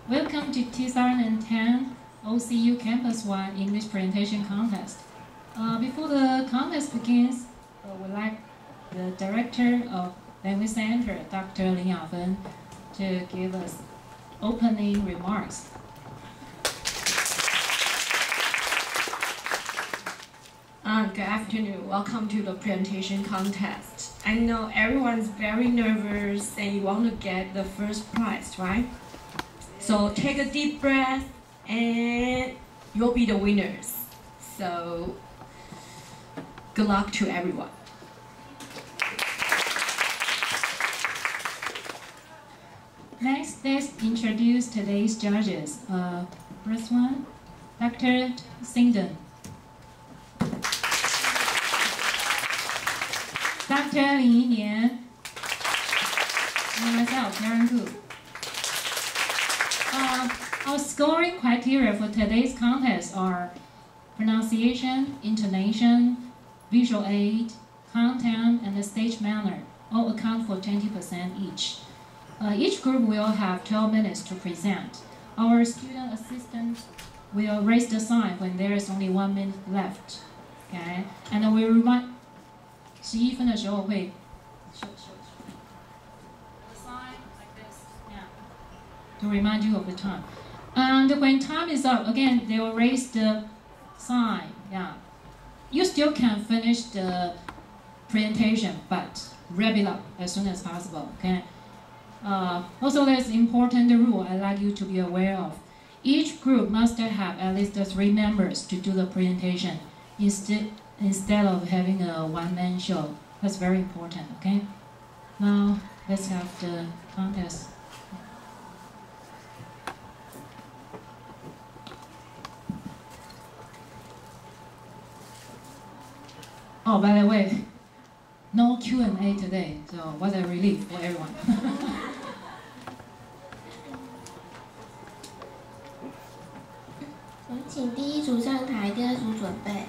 Welcome to 2010 OCU Campus 1 English Presentation Contest. Before the contest begins, we'd like the Director of Language Center, Dr. Lin Yafen, to give us opening remarks. Good afternoon. Welcome to the presentation contest. I know everyone's very nervous and you want to get the first prize, right? So take a deep breath and you'll be the winners. So good luck to everyone. Next, let's introduce today's judges. First one, Dr. Singden. Dr. Lin Yinian, and myself, Karen Gu. Our scoring criteria for today's contest are pronunciation, intonation, visual aid, content, and the stage manner. All account for 20% each. Each group will have 12 minutes to present. Our student assistant will raise the sign when there is only 1 minute left. Okay, and we remind. 11分的时候会 to remind you of the time. And when time is up, again, they will raise the sign. Yeah, you still can finish the presentation, but wrap it up as soon as possible. Okay. Also, there's an important rule I'd like you to be aware of. Each group must have at least 3 members to do the presentation instead of having a one-man show. That's very important, okay? Now, let's have the contest. Oh, by the way, no Q&A today, so what a relief for everyone. 我们请第一组上台，第二组准备。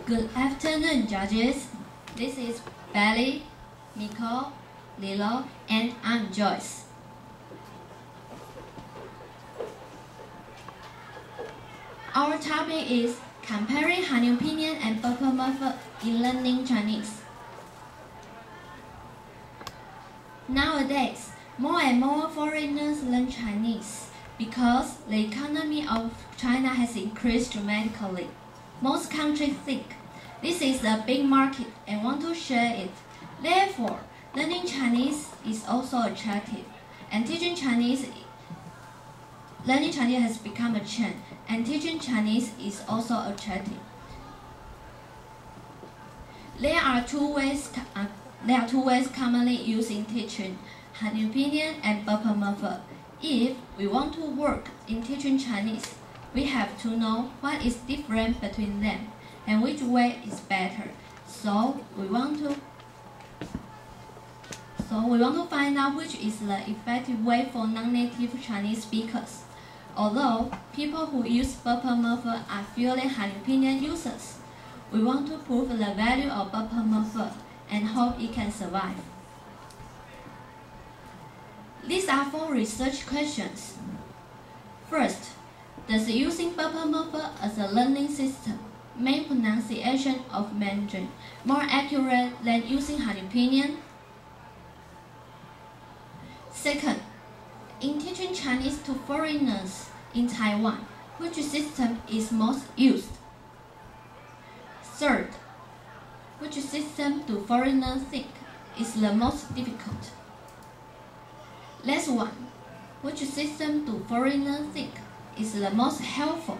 Good afternoon, judges. This is Belly, Miko, Lilo, and I'm Joyce. Our topic is comparing Hanyu Pinyin and Purple Method in learning Chinese. Nowadays, more and more foreigners learn Chinese because the economy of China has increased dramatically. Most countries think this is a big market and want to share it. Therefore, learning Chinese is also attractive, and learning Chinese has become a trend, and teaching Chinese is also attractive. There are two ways commonly used in teaching: Hanyu Pinyin and Purple Method. If we want to work in teaching Chinese, we have to know what is different between them and which way is better. So we want to find out which is the effective way for non-native Chinese speakers. Although people who use Purple Method are fluent Hanyu Pinyin users, we want to prove the value of Purple Method and hope it can survive. These are 4 research questions. First, does using Purple Method as a learning system make pronunciation of Mandarin more accurate than using Hanyu Pinyin? Second, in teaching Chinese to foreigners in Taiwan, which system is most used? Third, which system do foreigners think is the most difficult? Last one, which system do foreigners think is the most helpful.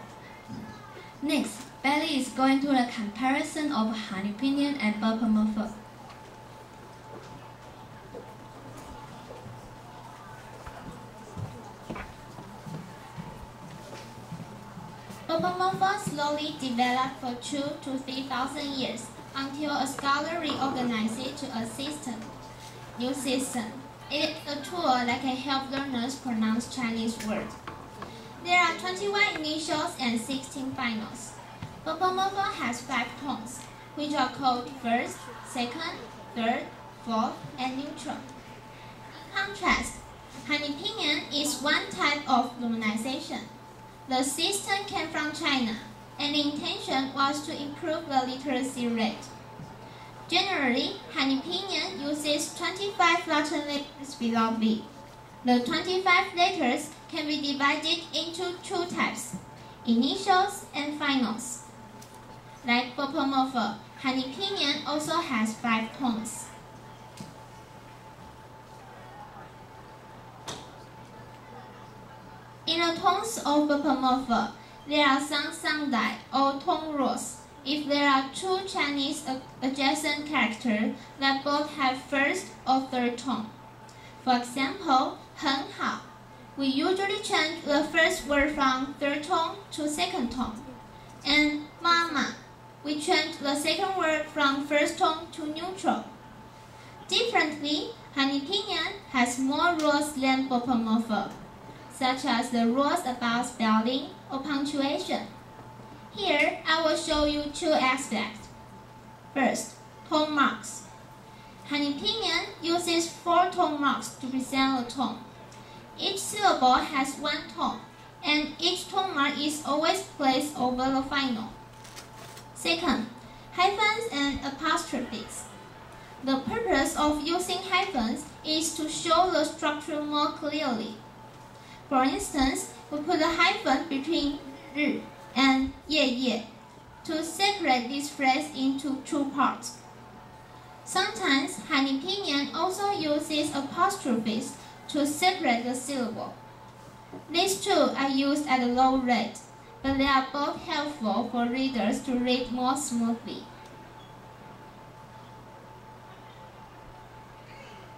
Next, Bailey is going to the comparison of Han opinion and Bopomofo. Bopomofo slowly developed for 2,000 to 3,000 years until a scholar reorganized it to a new system. It is a tool that can help learners pronounce Chinese words. There are 21 initials and 16 finals. Bopomofo has 5 tones, which are called first, second, third, fourth, and neutral. In contrast, Han opinion is one type of romanization. The system came from China, and the intention was to improve the literacy rate. Generally, Han opinion uses 25 Latin letters below B. The 25 letters can be divided into 2 types, initials and finals. Like Bopomofo, Han opinion also has 5 tones. In the tones of Bopomofo, there are some sandai or tone rules. If there are 2 Chinese adjacent characters that both have first or third tone. For example, 很好, we usually change the first word from third tone to second tone. And mama, we change the second word from first tone to neutral. Differently, Han opinion has more rules than Bopomofo, such as the rules about spelling or punctuation. Here, I will show you 2 aspects. First, tone marks. Han opinion uses 4 tone marks to present a tone. Each syllable has 1 tone, and each tone mark is always placed over the final. Second, hyphens and apostrophes. The purpose of using hyphens is to show the structure more clearly. For instance, we put a hyphen between 日 and 夜夜 to separate this phrase into 2 parts. Sometimes Han opinion also uses apostrophes to separate the syllable. These 2 are used at a low rate, but they are both helpful for readers to read more smoothly.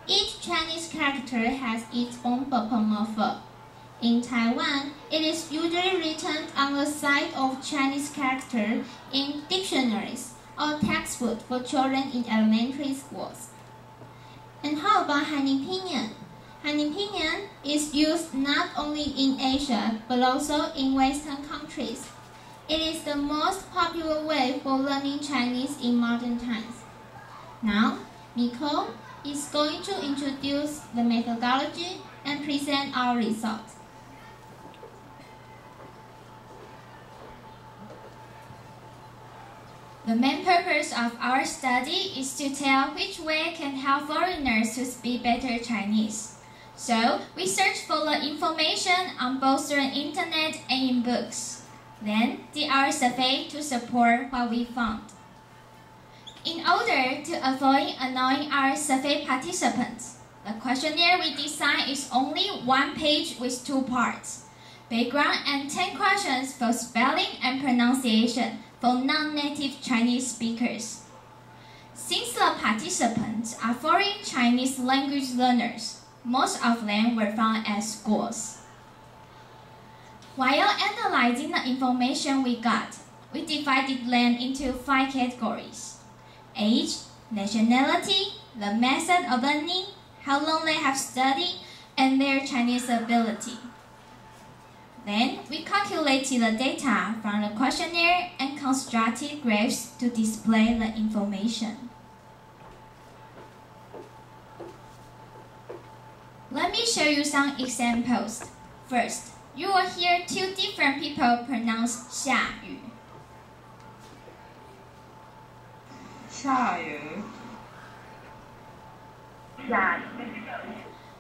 Each Chinese character has its own Bopomofo. In Taiwan, it is usually written on the side of Chinese character in dictionaries or textbooks for children in elementary schools. And how about Han opinion? Han opinion is used not only in Asia but also in Western countries. It is the most popular way for learning Chinese in modern times. Now, Miko is going to introduce the methodology and present our results. The main purpose of our study is to tell which way can help foreigners to speak better Chinese. So, we search for the information on both the internet and in books. Then, did our survey to support what we found. In order to avoid annoying our survey participants, the questionnaire we designed is only 1 page with 2 parts, background and 10 questions for spelling and pronunciation for non-native Chinese speakers. Since the participants are foreign Chinese language learners, most of them were found at schools. While analyzing the information we got, we divided them into 5 categories: age, nationality, the method of learning, how long they have studied, and their Chinese ability. Then, we calculated the data from the questionnaire and constructed graphs to display the information. Let me show you some examples. First, you will hear 2 different people pronounce 下雨. 下雨.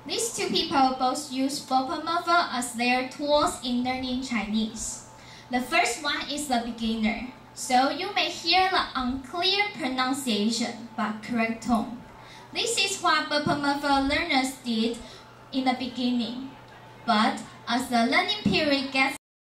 These 2 people both use Bopomofo as their tools in learning Chinese. The first one is the beginner, so you may hear the unclear pronunciation but correct tone. This is what Bopomofo learners did in the beginning. But as the learning period gets